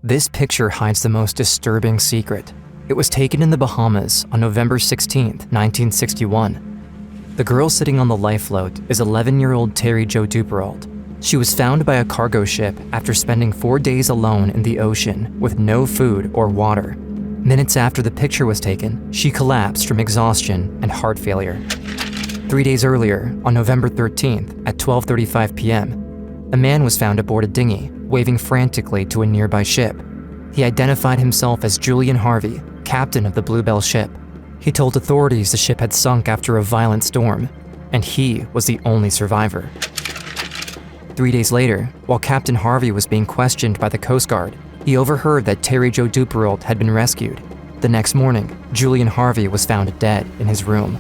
This picture hides the most disturbing secret. It was taken in the Bahamas on November 16, 1961. The girl sitting on the lifeboat is 11-year-old Terry Jo Duperrault. She was found by a cargo ship after spending 4 days alone in the ocean with no food or water. Minutes after the picture was taken, she collapsed from exhaustion and heart failure. 3 days earlier, on November 13th at 12:35 p.m., a man was found aboard a dinghy, waving frantically to a nearby ship. He identified himself as Julian Harvey, captain of the Bluebelle ship. He told authorities the ship had sunk after a violent storm, and he was the only survivor. 3 days later, while Captain Harvey was being questioned by the Coast Guard, he overheard that Terry Jo Duperrault had been rescued. The next morning, Julian Harvey was found dead in his room.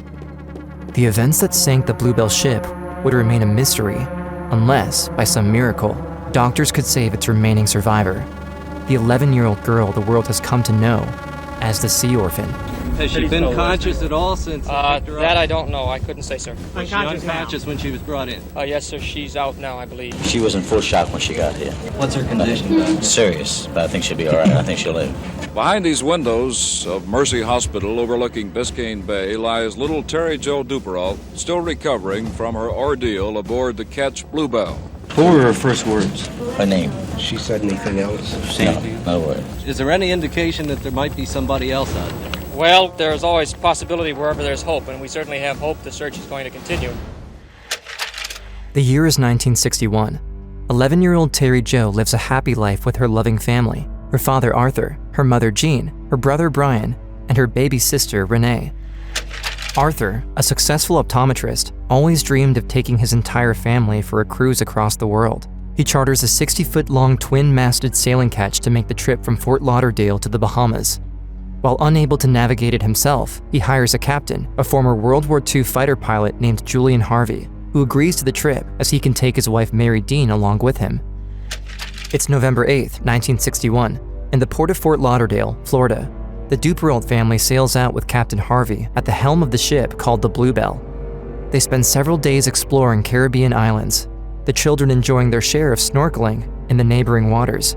The events that sank the Bluebelle ship would remain a mystery, unless, by some miracle, doctors could save its remaining survivor, the 11-year-old girl the world has come to know as the Sea Orphan. Has she been conscious at all since they picked her up? That I don't know. I couldn't say, sir. Was she unconscious when she was brought in? Yes, sir. She's out now, I believe. She was in full shock when she got here. What's her condition? Serious, but I think she'll be all right. I think she'll live. Behind these windows of Mercy Hospital overlooking Biscayne Bay lies little Terry Jo Duperrault, still recovering from her ordeal aboard the ketch Bluebelle. What were her first words? Her name? She said anything else? No word. Is there any indication that there might be somebody else out there? Well, there's always possibility wherever there's hope, and we certainly have hope the search is going to continue. The year is 1961. 11-year-old Terry Jo lives a happy life with her loving family, her father Arthur, her mother Jean, her brother Brian, and her baby sister Renee. Arthur, a successful optometrist, always dreamed of taking his entire family for a cruise across the world. He charters a 60-foot-long twin-masted sailing ketch to make the trip from Fort Lauderdale to the Bahamas. While unable to navigate it himself, he hires a captain, a former World War II fighter pilot named Julian Harvey, who agrees to the trip as he can take his wife Mary Dean along with him. It's November 8, 1961, in the port of Fort Lauderdale, Florida. The Duperrault family sails out with Captain Harvey at the helm of the ship called the Bluebelle. They spend several days exploring Caribbean islands, the children enjoying their share of snorkeling in the neighboring waters.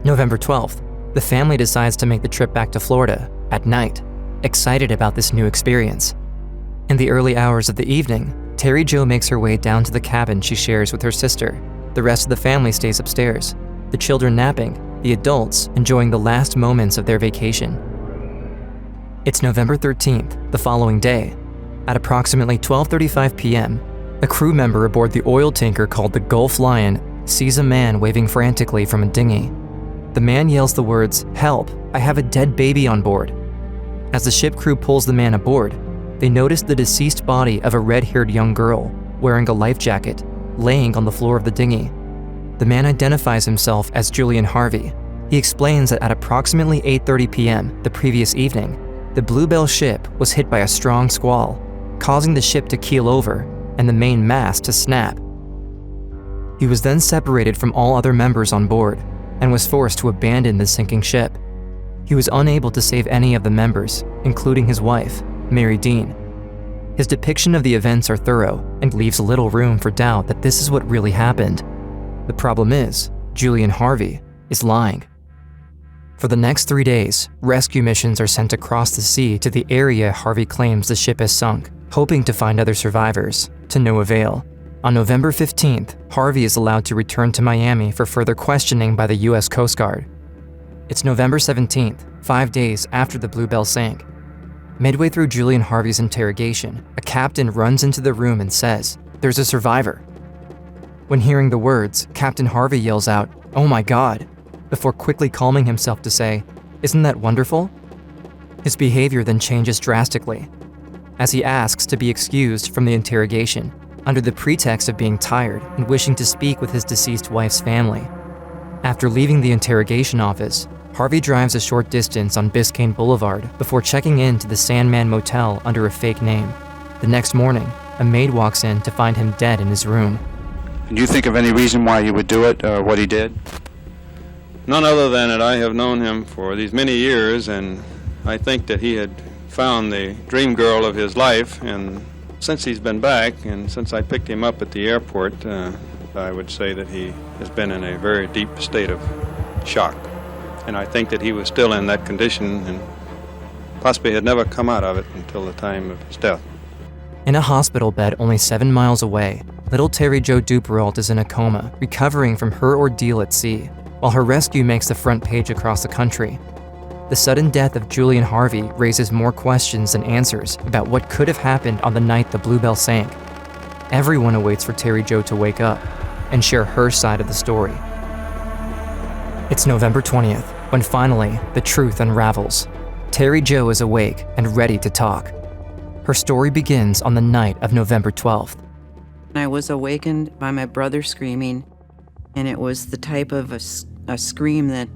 November 12th, the family decides to make the trip back to Florida at night, excited about this new experience. In the early hours of the evening, Terry Jo makes her way down to the cabin she shares with her sister. The rest of the family stays upstairs, the children napping, the adults enjoying the last moments of their vacation. It's November 13th, the following day. At approximately 12:35 p.m., a crew member aboard the oil tanker called the Gulf Lion sees a man waving frantically from a dinghy. The man yells the words, "Help, I have a dead baby on board." As the ship crew pulls the man aboard, they notice the deceased body of a red-haired young girl wearing a life jacket, laying on the floor of the dinghy. The man identifies himself as Julian Harvey. He explains that at approximately 8:30 p.m. the previous evening, the Bluebelle ship was hit by a strong squall, causing the ship to keel over and the main mast to snap. He was then separated from all other members on board and was forced to abandon the sinking ship. He was unable to save any of the members, including his wife, Mary Dean. His depiction of the events are thorough and leaves little room for doubt that this is what really happened. The problem is, Julian Harvey is lying. For the next 3 days, rescue missions are sent across the sea to the area Harvey claims the ship has sunk, hoping to find other survivors, to no avail. On November 15th, Harvey is allowed to return to Miami for further questioning by the U.S. Coast Guard. It's November 17th, 5 days after the Bluebelle sank. Midway through Julian Harvey's interrogation, a captain runs into the room and says, "There's a survivor." When hearing the words, Captain Harvey yells out, "Oh my God," before quickly calming himself to say, "Isn't that wonderful?" His behavior then changes drastically, as he asks to be excused from the interrogation, under the pretext of being tired and wishing to speak with his deceased wife's family. After leaving the interrogation office, Harvey drives a short distance on Biscayne Boulevard before checking in to the Sandman Motel under a fake name. The next morning, a maid walks in to find him dead in his room. Do you think of any reason why he would do it, or what he did? None other than that I have known him for these many years, and I think that he had found the dream girl of his life, and since he's been back, and since I picked him up at the airport, I would say that he has been in a very deep state of shock. And I think that he was still in that condition and possibly had never come out of it until the time of his death. In a hospital bed only 7 miles away, little Terry Jo Duperrault is in a coma, recovering from her ordeal at sea, while her rescue makes the front page across the country. The sudden death of Julian Harvey raises more questions than answers about what could have happened on the night the Bluebelle sank. Everyone awaits for Terry Jo to wake up and share her side of the story. It's November 20th, when finally the truth unravels. Terry Jo is awake and ready to talk. Her story begins on the night of November 12th. I was awakened by my brother screaming, and it was the type of a scream that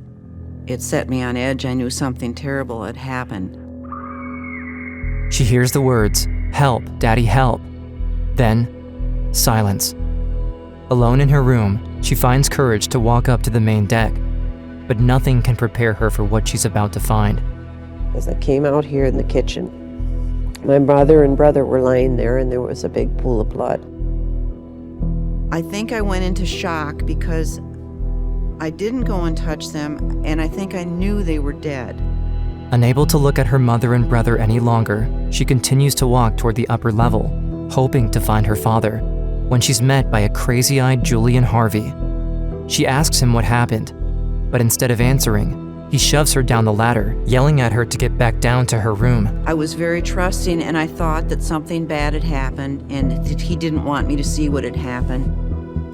it set me on edge. I knew something terrible had happened. She hears the words, "Help, Daddy, help." Then, silence. Alone in her room, she finds courage to walk up to the main deck, but nothing can prepare her for what she's about to find. As I came out here in the kitchen, my mother and brother were lying there, and there was a big pool of blood. I think I went into shock because I didn't go and touch them, and I think I knew they were dead. Unable to look at her mother and brother any longer, she continues to walk toward the upper level, hoping to find her father, when she's met by a crazy-eyed Julian Harvey. She asks him what happened, but instead of answering, he shoves her down the ladder, yelling at her to get back down to her room. I was very trusting, and I thought that something bad had happened and that he didn't want me to see what had happened.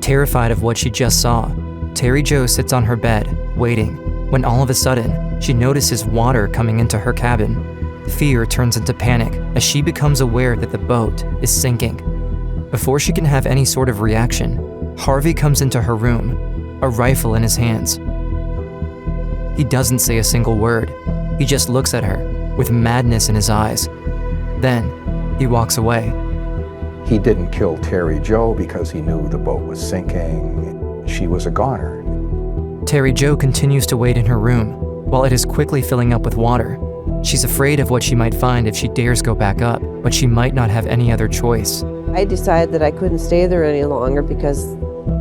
Terrified of what she just saw, Terry Jo sits on her bed, waiting, when all of a sudden, she notices water coming into her cabin. Fear turns into panic as she becomes aware that the boat is sinking. Before she can have any sort of reaction, Harvey comes into her room, a rifle in his hands. He doesn't say a single word. He just looks at her, with madness in his eyes. Then, he walks away. He didn't kill Terry Jo because he knew the boat was sinking. She was a goner. Terry Jo continues to wait in her room, while it is quickly filling up with water. She's afraid of what she might find if she dares go back up, but she might not have any other choice. I decided that I couldn't stay there any longer because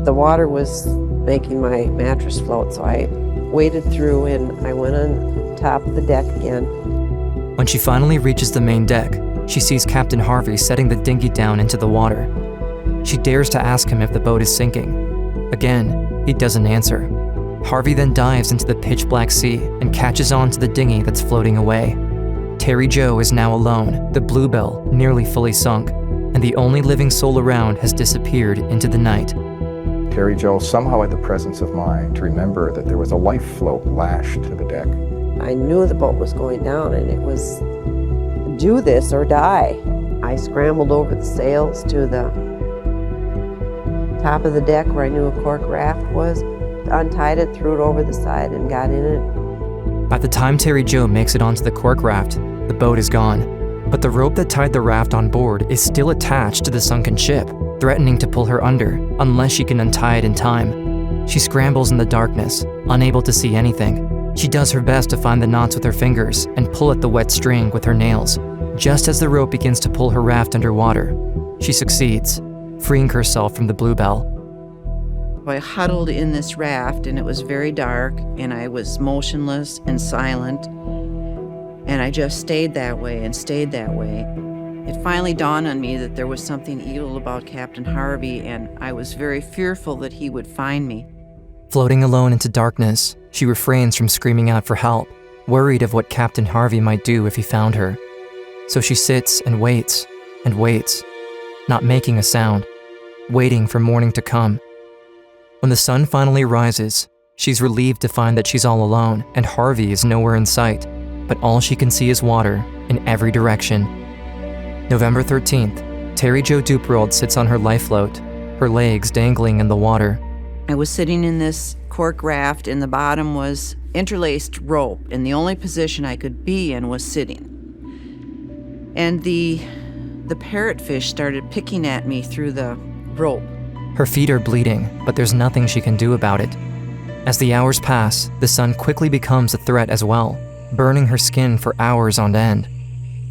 the water was making my mattress float, so I waded through and I went on top of the deck again. When she finally reaches the main deck, she sees Captain Harvey setting the dinghy down into the water. She dares to ask him if the boat is sinking. Again, he doesn't answer. Harvey then dives into the pitch-black sea and catches on to the dinghy that's floating away. Terry Jo is now alone, the Bluebelle nearly fully sunk, and the only living soul around has disappeared into the night. Terry Jo somehow had the presence of mind to remember that there was a life float lashed to the deck. I knew the boat was going down, and it was do this or die. I scrambled over the sails to the top of the deck where I knew a cork raft was, untied it, threw it over the side, and got in it. By the time Terry Jo makes it onto the cork raft, the boat is gone. But the rope that tied the raft on board is still attached to the sunken ship, threatening to pull her under unless she can untie it in time. She scrambles in the darkness, unable to see anything. She does her best to find the knots with her fingers and pull at the wet string with her nails. Just as the rope begins to pull her raft underwater, she succeeds, freeing herself from the Bluebelle. I huddled in this raft, and it was very dark, and I was motionless and silent, and I just stayed that way and stayed that way. It finally dawned on me that there was something evil about Captain Harvey, and I was very fearful that he would find me. Floating alone into darkness, she refrains from screaming out for help, worried of what Captain Harvey might do if he found her. So she sits and waits, not making a sound, waiting for morning to come. When the sun finally rises, she's relieved to find that she's all alone and Harvey is nowhere in sight, but all she can see is water in every direction. November 13th, Terry Jo Duperrault sits on her life float, her legs dangling in the water. I was sitting in this cork raft, and the bottom was interlaced rope, and the only position I could be in was sitting. And the parrotfish started picking at me through the rope. Her feet are bleeding, but there's nothing she can do about it. As the hours pass, the sun quickly becomes a threat as well, burning her skin for hours on end.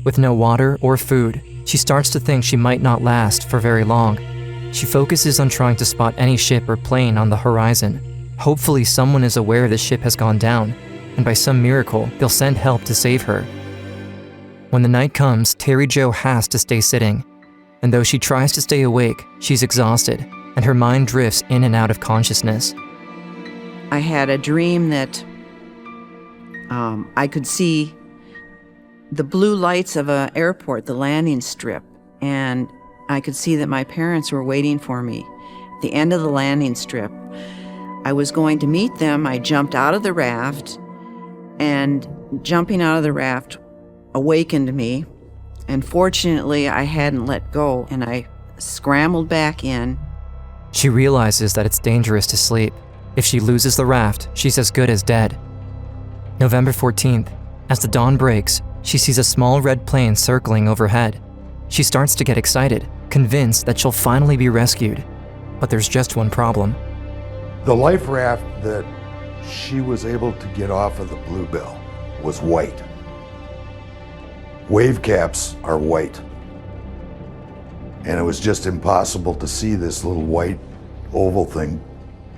With no water or food, she starts to think she might not last for very long. She focuses on trying to spot any ship or plane on the horizon. Hopefully someone is aware the ship has gone down, and by some miracle, they'll send help to save her. When the night comes, Terry Jo has to stay sitting, and though she tries to stay awake, she's exhausted, and her mind drifts in and out of consciousness. I had a dream that I could see the blue lights of an airport, the landing strip, and I could see that my parents were waiting for me at the end of the landing strip. I was going to meet them. I jumped out of the raft, and jumping out of the raft awakened me, and fortunately I hadn't let go, and I scrambled back in. She realizes that it's dangerous to sleep. If she loses the raft, she's as good as dead. November 14th, as the dawn breaks, she sees a small red plane circling overhead. She starts to get excited, convinced that she'll finally be rescued. But there's just one problem. The life raft that she was able to get off of the Bluebelle was white. Wave caps are white. And it was just impossible to see this little white oval thing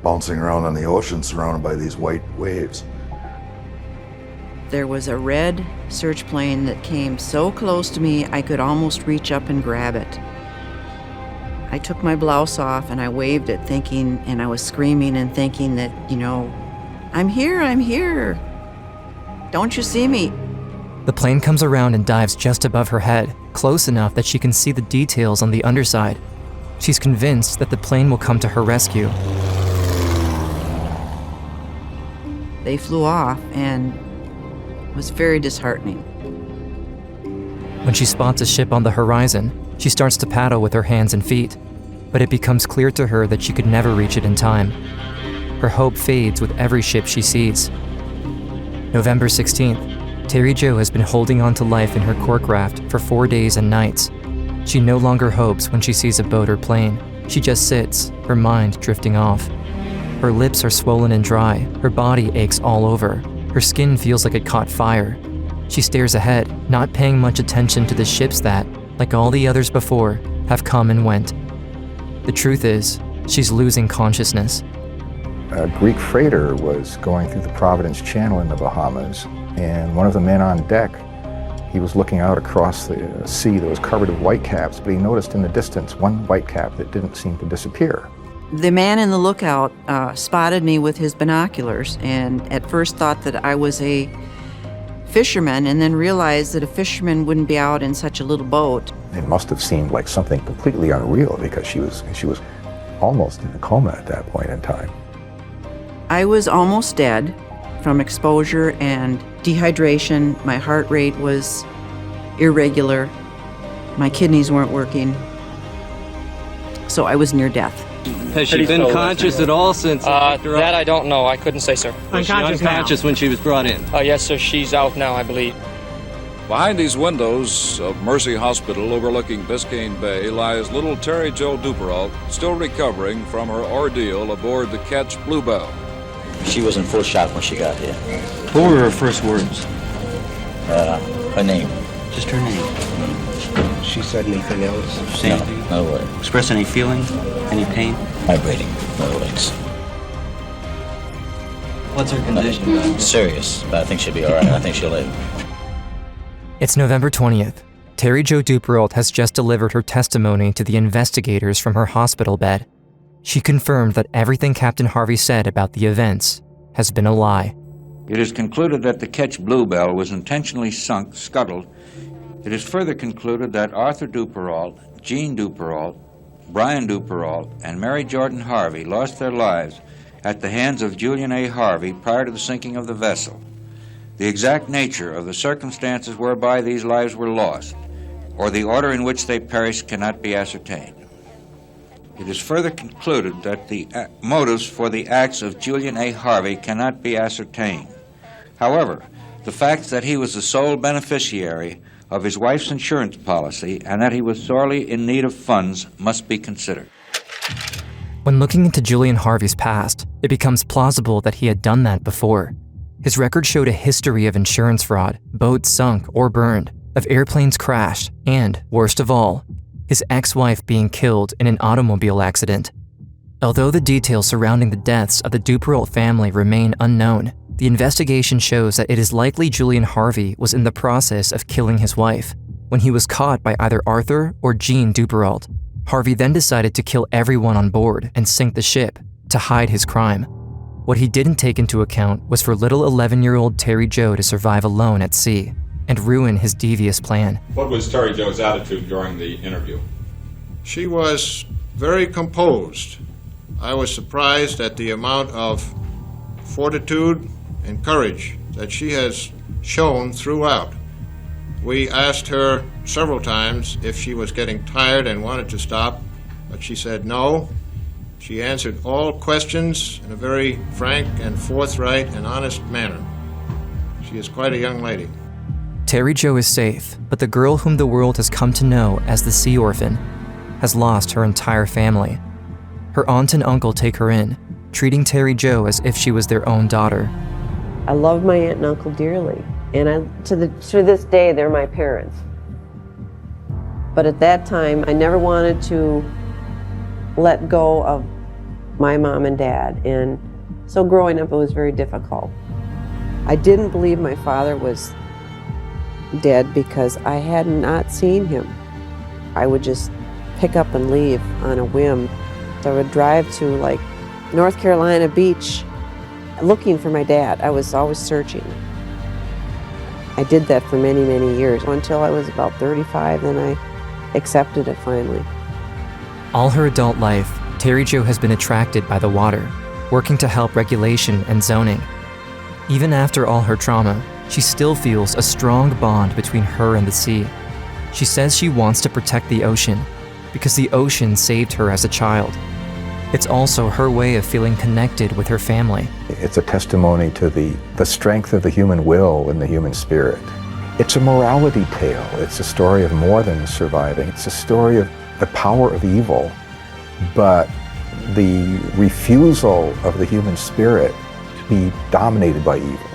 bouncing around on the ocean surrounded by these white waves. There was a red search plane that came so close to me I could almost reach up and grab it. I took my blouse off and I waved it, thinking, and I was screaming and thinking that, I'm here. Don't you see me? The plane comes around and dives just above her head, close enough that she can see the details on the underside. She's convinced that the plane will come to her rescue. They flew off, and it was very disheartening. When she spots a ship on the horizon, she starts to paddle with her hands and feet, but it becomes clear to her that she could never reach it in time. Her hope fades with every ship she sees. November 16th, Terry Jo has been holding on to life in her cork raft for 4 days and nights. She no longer hopes when she sees a boat or plane. She just sits, her mind drifting off. Her lips are swollen and dry, her body aches all over. Her skin feels like it caught fire. She stares ahead, not paying much attention to the ships that, like all the others before, have come and went. The truth is, she's losing consciousness. A Greek freighter was going through the Providence Channel in the Bahamas, and one of the men on deck, he was looking out across the sea that was covered with whitecaps, but he noticed in the distance one whitecap that didn't seem to disappear. The man in the lookout spotted me with his binoculars, and at first thought that I was a fisherman, and then realized that a fisherman wouldn't be out in such a little boat. It must have seemed like something completely unreal because she was almost in a coma at that point in time. I was almost dead from exposure and dehydration. My heart rate was irregular. My kidneys weren't working. So I was near death. Has she been conscious at all since? That I don't know. I couldn't say, sir. Was she unconscious when she was brought in? Yes, sir. She's out now, I believe. Behind these windows of Mercy Hospital overlooking Biscayne Bay lies little Terry Jo Duperrault, still recovering from her ordeal aboard the ketch Bluebelle. She was in full shock when she got here. What were her first words? Her name. Just her name. She said anything else? Say No, anything? no word. Express any feeling? Any pain? Vibrating, no words. What's her condition? Serious, but I think she'll be all right. I think she'll live. It's November 20th. Terry Jo Duperrault has just delivered her testimony to the investigators from her hospital bed. She confirmed that everything Captain Harvey said about the events has been a lie. It is concluded that the ketch Bluebelle was intentionally scuttled. It is further concluded that Arthur Duperrault, Jean Duperrault, Brian Duperrault, and Mary Jordan Harvey lost their lives at the hands of Julian A. Harvey prior to the sinking of the vessel. The exact nature of the circumstances whereby these lives were lost, or the order in which they perished, cannot be ascertained. It is further concluded that the motives for the acts of Julian A. Harvey cannot be ascertained. However, the fact that he was the sole beneficiary of his wife's insurance policy and that he was sorely in need of funds must be considered. When looking into Julian Harvey's past, it becomes plausible that he had done that before. His record showed a history of insurance fraud, boats sunk or burned, of airplanes crashed, and, worst of all, his ex-wife being killed in an automobile accident. Although the details surrounding the deaths of the Duperrault family remain unknown, The investigation shows that it is likely Julian Harvey was in the process of killing his wife when he was caught by either Arthur or Jean Duperrault. Harvey then decided to kill everyone on board and sink the ship to hide his crime. What he didn't take into account was for little 11-year-old Terry Jo to survive alone at sea and ruin his devious plan. What was Terry Jo's attitude during the interview? She was very composed. I was surprised at the amount of fortitude and courage that she has shown throughout. We asked her several times if she was getting tired and wanted to stop, but she said no. She answered all questions in a very frank and forthright and honest manner. She is quite a young lady. Terry Jo is safe, but the girl whom the world has come to know as the Sea Orphan has lost her entire family. Her aunt and uncle take her in, treating Terry Jo as if she was their own daughter. I love my aunt and uncle dearly, and to this day, they're my parents. But at that time, I never wanted to let go of my mom and dad, and so growing up, it was very difficult. I didn't believe my father was dead because I had not seen him. I would just pick up and leave on a whim. So I would drive to like North Carolina Beach looking for my dad. I was always searching. I did that for many, many years until I was about 35, then I accepted it finally. All her adult life, Terry Jo has been attracted by the water, working to help regulation and zoning. Even after all her trauma, she still feels a strong bond between her and the sea. She says she wants to protect the ocean because the ocean saved her as a child. It's also her way of feeling connected with her family. It's a testimony to the strength of the human will and the human spirit. It's a morality tale. It's a story of more than surviving. It's a story of the power of evil, but the refusal of the human spirit to be dominated by evil.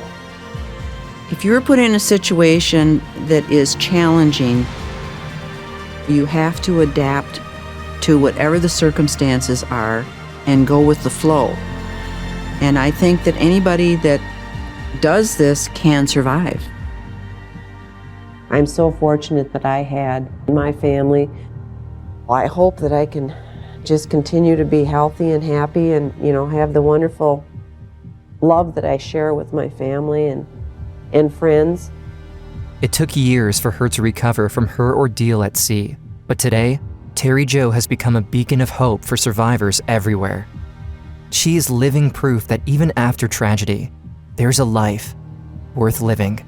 If you're put in a situation that is challenging, you have to adapt to whatever the circumstances are and go with the flow. And I think that anybody that does this can survive. I'm so fortunate that I had my family. I hope that I can just continue to be healthy and happy and, have the wonderful love that I share with my family and friends. It took years for her to recover from her ordeal at sea, but today, Terry Jo has become a beacon of hope for survivors everywhere. She is living proof that even after tragedy, there's a life worth living.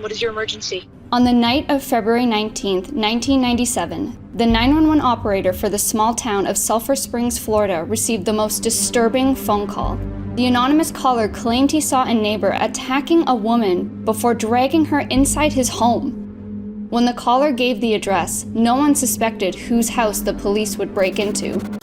What is your emergency? On the night of February 19th, 1997, the 911 operator for the small town of Sulphur Springs, Florida, received the most disturbing phone call. The anonymous caller claimed he saw a neighbor attacking a woman before dragging her inside his home. When the caller gave the address, no one suspected whose house the police would break into.